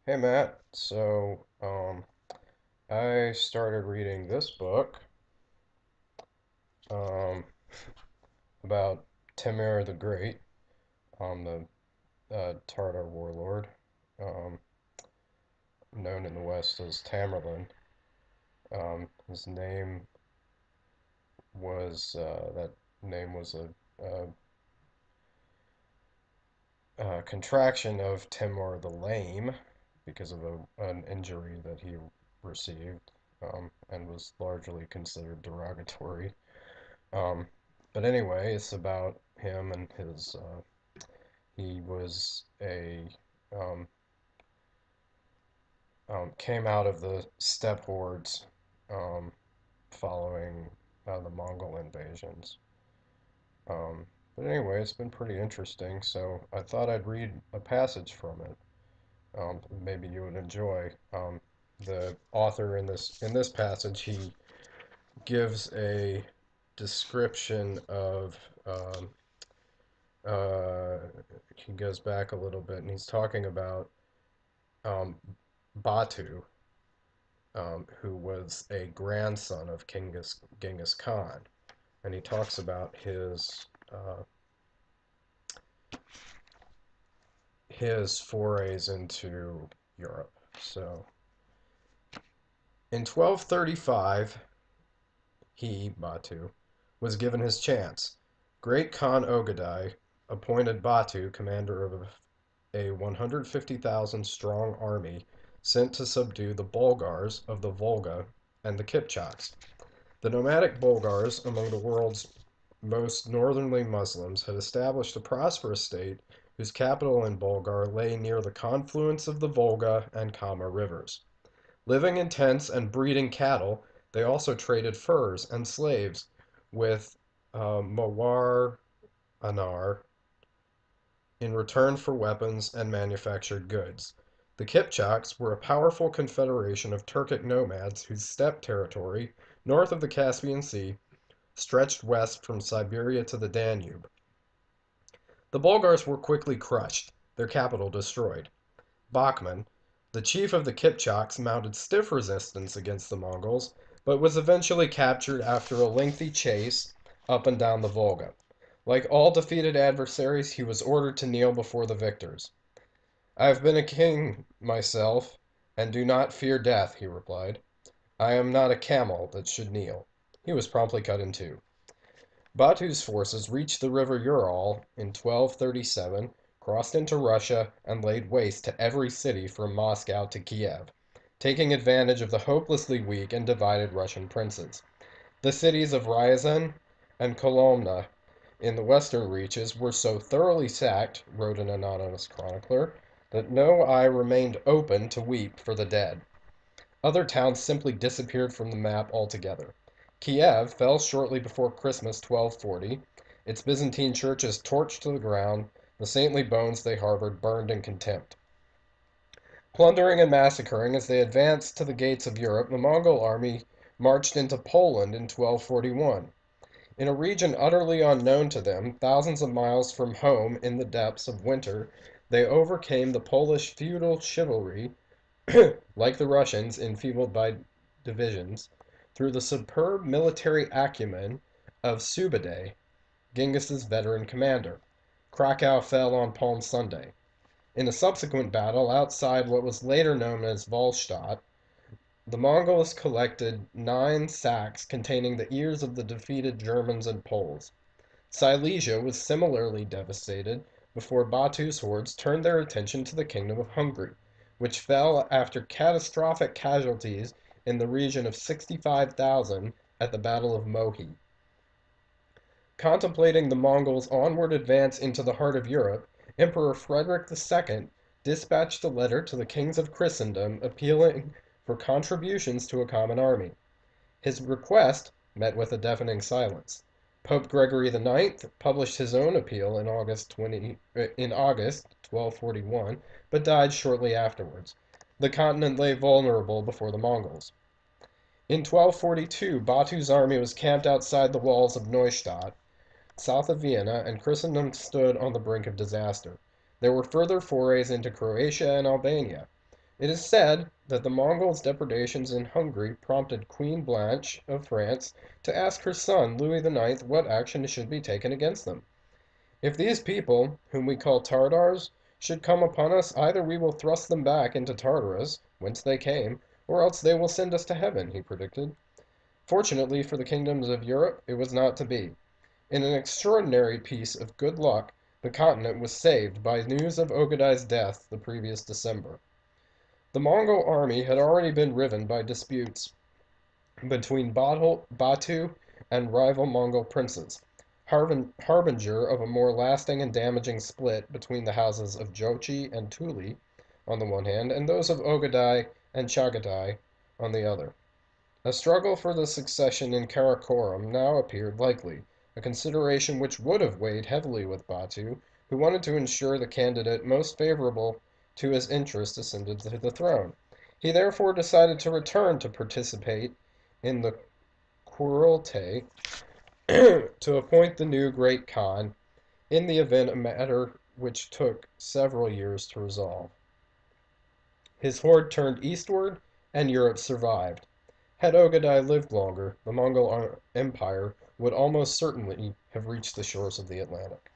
Hey Matt, I started reading this book um, about Timur the Great, the Tartar warlord, um, known in the West as Tamerlane. His name that name was a contraction of Timur the Lame because of an injury that he received, and was largely considered derogatory. Um, but anyway, it's about him and his. He was um, came out of the steppe hordes um, following the Mongol invasions. But anyway, it's been pretty interesting, so I thought I'd read a passage from it. Maybe you would enjoy. The author in this passage, he gives a description of uh, he goes back a little bit and he's talking about um, Batu, who was a grandson of Genghis Khan, and he talks about his forays into Europe. So, in 1235, he, Batu, was given his chance. Great Khan Ogadai appointed Batu commander of a 150,000 strong army sent to subdue the Bulgars of the Volga and the Kipchaks. The nomadic Bulgars, among the world's most northerly Muslims, had established a prosperous state whose capital in Bulgar lay near the confluence of the Volga and Kama rivers. Living in tents and breeding cattle, they also traded furs and slaves with Mawar Anar in return for weapons and manufactured goods. The Kipchaks were a powerful confederation of Turkic nomads whose steppe territory, north of the Caspian Sea, stretched west from Siberia to the Danube. The Bulgars were quickly crushed, their capital destroyed. Bachman, the chief of the Kipchaks, mounted stiff resistance against the Mongols, but was eventually captured after a lengthy chase up and down the Volga. Like all defeated adversaries, he was ordered to kneel before the victors. "I have been a king myself, and do not fear death," he replied. "I am not a camel that should kneel." He was promptly cut in two. Batu's forces reached the river Ural in 1237, crossed into Russia, and laid waste to every city from Moscow to Kiev, taking advantage of the hopelessly weak and divided Russian princes. The cities of Ryazan and Kolomna in the western reaches were so thoroughly sacked, wrote an anonymous chronicler, that no eye remained open to weep for the dead. Other towns simply disappeared from the map altogether. Kiev fell shortly before Christmas 1240, its Byzantine churches torched to the ground, the saintly bones they harbored burned in contempt. Plundering and massacring as they advanced to the gates of Europe, the Mongol army marched into Poland in 1241. In a region utterly unknown to them, thousands of miles from home in the depths of winter, they overcame the Polish feudal chivalry, like the Russians, enfeebled by divisions, through the superb military acumen of Sube'etei, Genghis's veteran commander. Krakow fell on Palm Sunday. In a subsequent battle outside what was later known as Wahlstatt, the Mongols collected 9 sacks containing the ears of the defeated Germans and Poles. Silesia was similarly devastated before Batu's hordes turned their attention to the Kingdom of Hungary, which fell after catastrophic casualties in the region of 65,000 at the Battle of Mohi. Contemplating the Mongols' onward advance into the heart of Europe, Emperor Frederick II dispatched a letter to the kings of Christendom appealing for contributions to a common army. His request met with a deafening silence. Pope Gregory IX published his own appeal in August 1241, but died shortly afterwards. The continent lay vulnerable before the Mongols. In 1242, Batu's army was camped outside the walls of Neustadt, south of Vienna, and Christendom stood on the brink of disaster. There were further forays into Croatia and Albania. It is said that the Mongols' depredations in Hungary prompted Queen Blanche of France to ask her son Louis IX what action should be taken against them. If these people, whom we call Tartars, should come upon us, either we will thrust them back into Tartarus, whence they came, or else they will send us to heaven, he predicted. Fortunately for the kingdoms of Europe, it was not to be. In an extraordinary piece of good luck, the continent was saved by news of Ogedai's death the previous December. The Mongol army had already been riven by disputes between Batu and rival Mongol princes, harbinger of a more lasting and damaging split between the houses of Jochi and Tuli on the one hand, and those of Ogadai and Chagatai on the other. A struggle for the succession in Karakorum now appeared likely, a consideration which would have weighed heavily with Batu, who wanted to ensure the candidate most favorable to his interests ascended to the throne. He therefore decided to return to participate in the Kurultai to appoint the new Great Khan, in the event a matter which took several years to resolve. His horde turned eastward, and Europe survived. Had Ogadai lived longer, the Mongol Empire would almost certainly have reached the shores of the Atlantic.